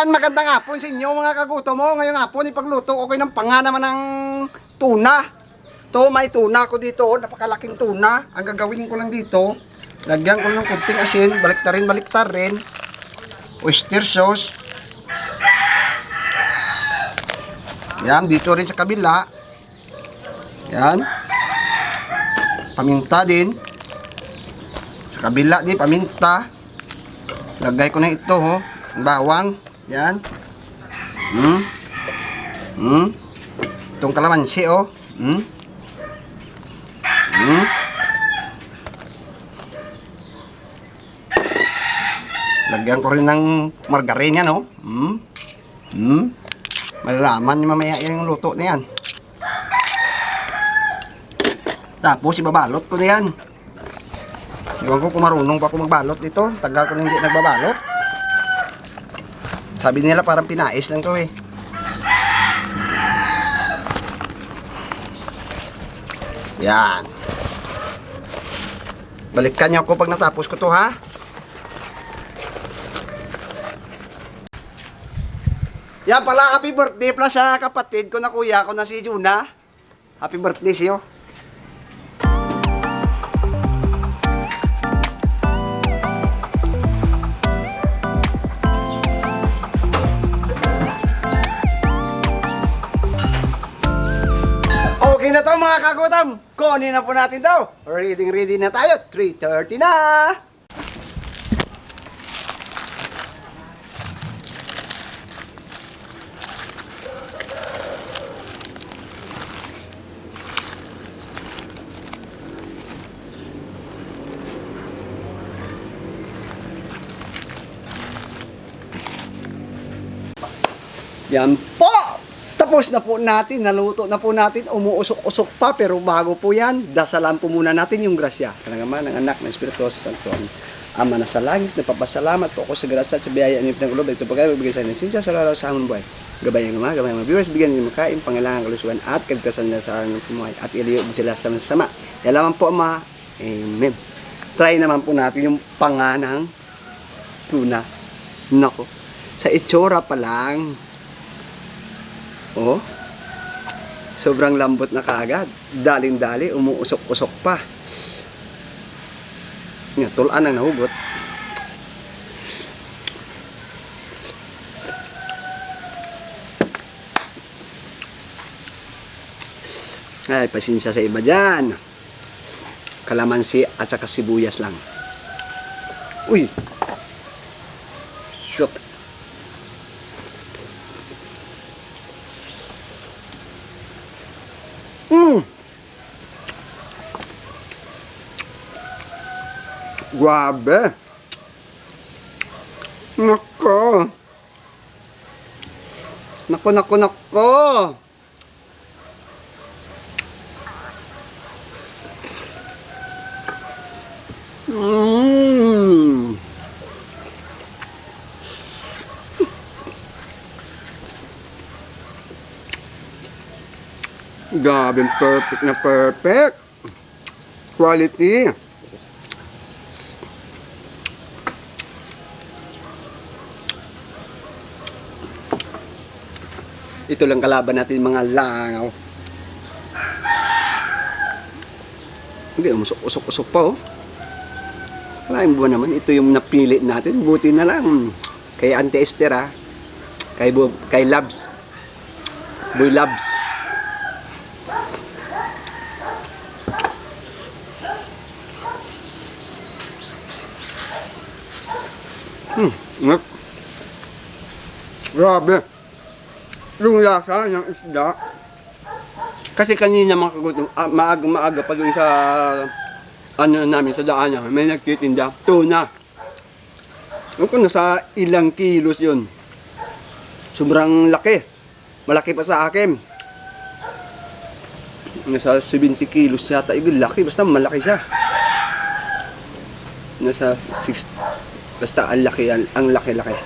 Yan, magandang hapon sa inyo mga kagutom mo. Ngayong hapon, ipagluto ko kayo ng panga naman ng tuna. To, may tuna ko dito, napakalaking tuna. Ang gagawin ko lang dito, lagyan ko ng kunting asin, baliktarin, oyster sauce. Yan, dito rin sa kabila. Yan. Paminta din. Sa kabila din, paminta. Lagay ko na ito, ho. Bawang. Yan. Itong kalamansi, oh. Lagyan ko rin ng margarine yan, oh. Malalaman niyo mamaya yung luto na yan. Tapos ibabalot ko na yan. Iwan ko kung marunong pa ako magbalot dito. Tagal ko na hindi nagbabalot. Sabi nila parang pinais lang to eh. Yan. Balikan niyo ako pag natapos ko to, ha. Yan pala, happy birthday pala sa kapatid ko na kuya ko na si Juna. Happy birthday sa'yo. Okay na to mga kagutom. Kunin na po natin to. Ready na tayo. 3:30 na. Yan po! Tapos na po natin, naluto na po natin, umuusok-usok pa, pero bago po yan, dasalan po muna natin yung grasya. Sa Ama, ng Anak, ng Espiritu Santo. Ama na sa langit, nagpapasalamat po ako sa grasya at sa biyaya ng ulob. Ito po kayo, magbigay sa inyo. Sinsya sa lalaw sa amon buhay. Gabayan ng mga viewers, bigyan nyo makain, pangailangan kalusugan at kagkasan na sa aral ng pumuhay. At iliyo sila sa masama. Yalaman po, Ama. Amen. Try naman po natin yung panganang tuna. Nako. Sa itsura pa lang, oh, sobrang lambot na kaagad. Daling-dali, umuusok-usok pa. Nga, tulaan ang nahugot. Ay, pasensya sa iba dyan. Kalamansi at saka sibuyas lang. Uy! Shoot! Grabe. Nako. Nako. Grabe, perfect na perfect. Quality. Ito lang kalaban natin mga langaw. Hindi, usok-usok pa, oh. Kalahin mo naman, ito yung napili natin. Buti na lang. Kay Auntie Esther, ha. Kay Labs. Boy Labs. Grabe. Yung lasa ng isda. Kasi kanina mga kagutom, maaga pa dun sa ano namin sa daan, may nagtitinda tuna. Kung nasa ilang kilos yun. Sobrang laki. Malaki pa sa akin. Nasa 70 kilos yata. Laki, basta malaki siya. Nasa 6. Basta ang laki. Ang laki-laki.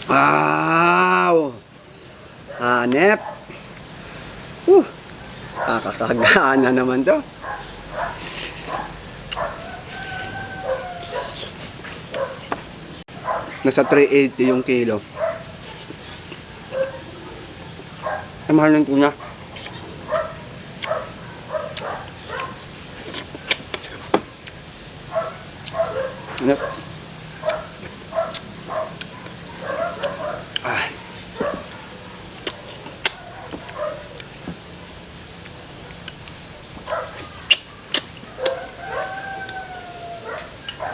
Wow! Hanep! Nakakagana naman to. Nasa 380 yung kilo. Ay, mahal ng tuna. Ingat. Ah.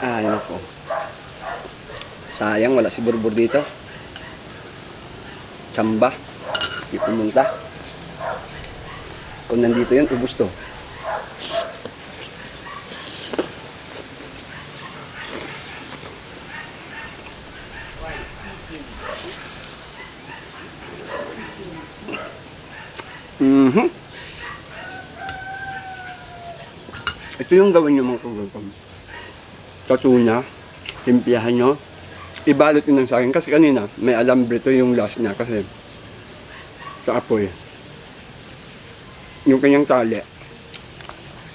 Ay, nako. Sayang, wala si Burbur dito. Tsamba. Di pumunta. Kung nandito yan, ubus to. Ito yung gawin nyo mga kagagam. Katuna, timpiyahan nyo. Ibalot nyo ng saging. Kasi kanina, may alambre ito yung last niya. Kasi sa apoy, yung kanyang tali,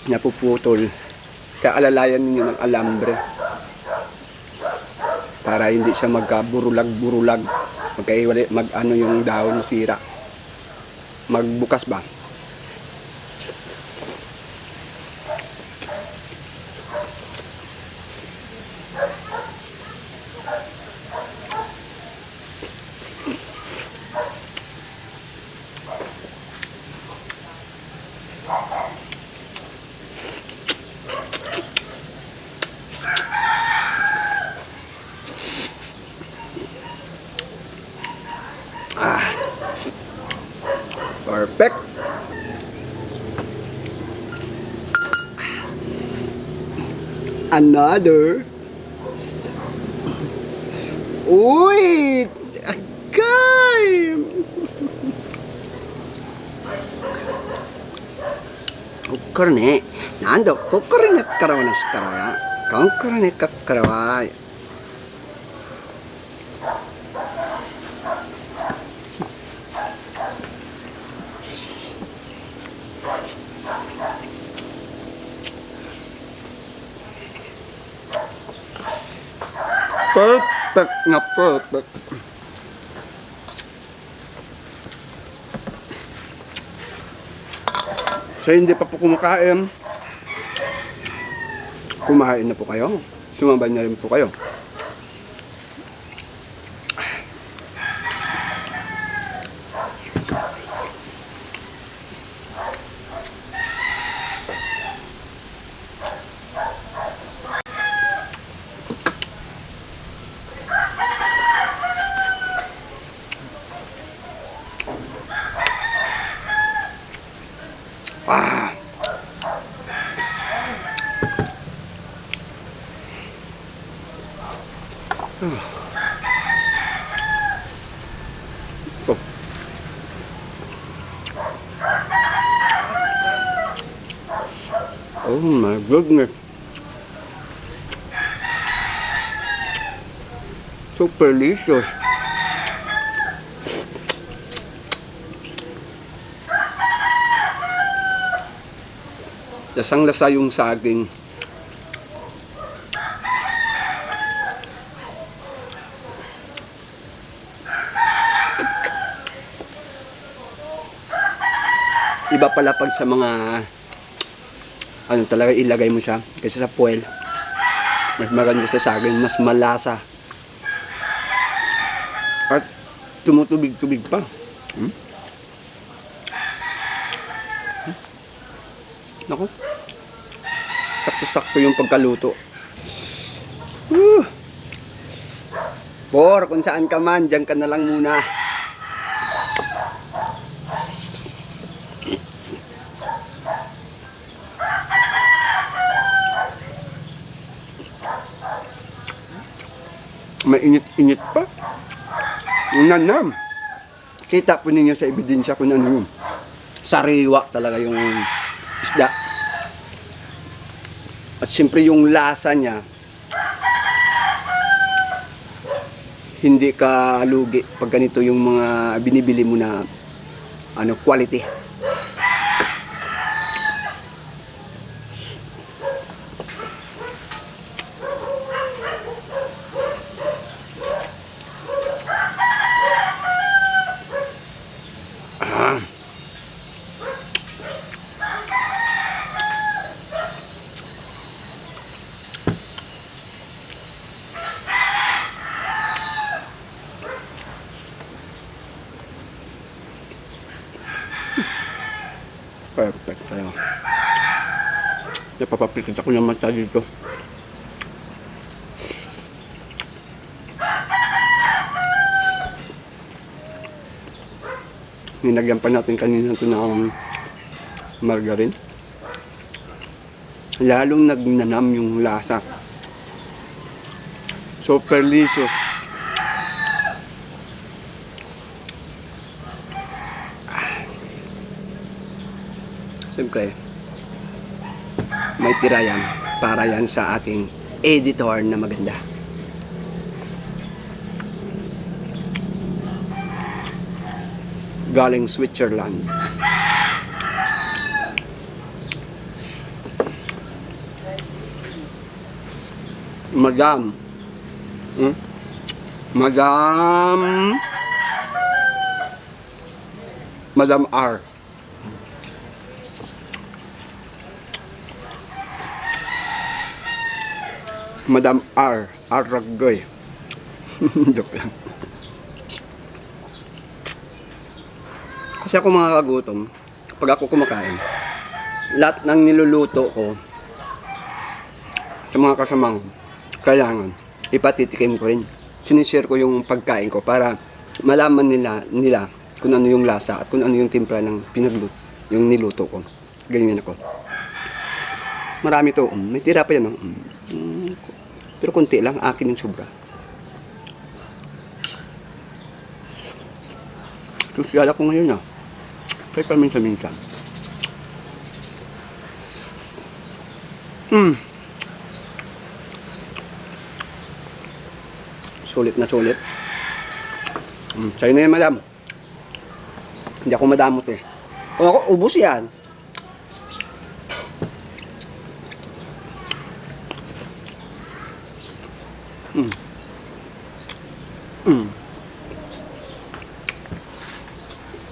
napuputol. Kaya alalayan ninyo ng alambre. Para hindi siya magkaburulag-burulag. Magkaiwali, mag-ano yung dahon sira. Magbukas ba? Perfect. Another. Uy! Agay! Kukurne. Nando, kukurne karawa na shikara. Kukurne kakkarawa. Perfect na perfect. So hindi pa po kumakain, kumain na po kayo. Sumabay na rin po kayo. Ah. Oh. Oh my goodness. Super delicious. Lasang-lasa yung saging. Iba pala pag sa mga ano talaga ilagay mo siya kasi sa puwel. Mas maganda sa saging, mas malasa. At tumutubig-tubig pa. Nako. Sakto-sakto yung pagkaluto. Por, kung saan ka man, dyan ka na lang muna. Mainit-init pa. Nanam. Kita po ninyo sa ebidensya kung ano yun. Sariwa talaga yung isda. At siyempre yung lasa niya, hindi ka lugi pag ganito yung mga binibili mo na ano, quality. Napapapikit ako ng mata dito. Nilagyan pa natin kanina ito ng margarine. Lalong nagnanam yung lasa. Super delicious. Siyempre, may tira yan para yan sa ating editor na maganda. Galing Switzerland. Madam. Madam R. Madam R. Aragoy. Joke lang. Kasi ako mga kagutom, pag ako kumakain, lahat ng niluluto ko sa mga kasamang kailangan, ipatitikim ko rin. Sinishare ko yung pagkain ko para malaman nila kung ano yung lasa at kung ano yung timpla ng yung niluto ko. Ganyan ako. Marami to. May tira pa yan. Pero konti lang, akin yung sobra. Sosyal ako ngayon Kahit paminsan-minsan. Sulit na sulit. Sa'yo na yan, madam. Hindi ako madamot eh. Kung ako, ubos yan.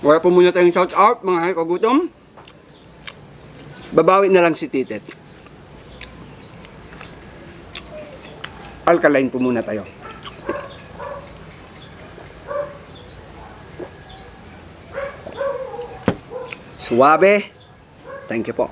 Wala po muna tayong shout out mga kagutom. Babawi na lang si Titet. Alkaline po muna tayo. Suabe. Thank you po.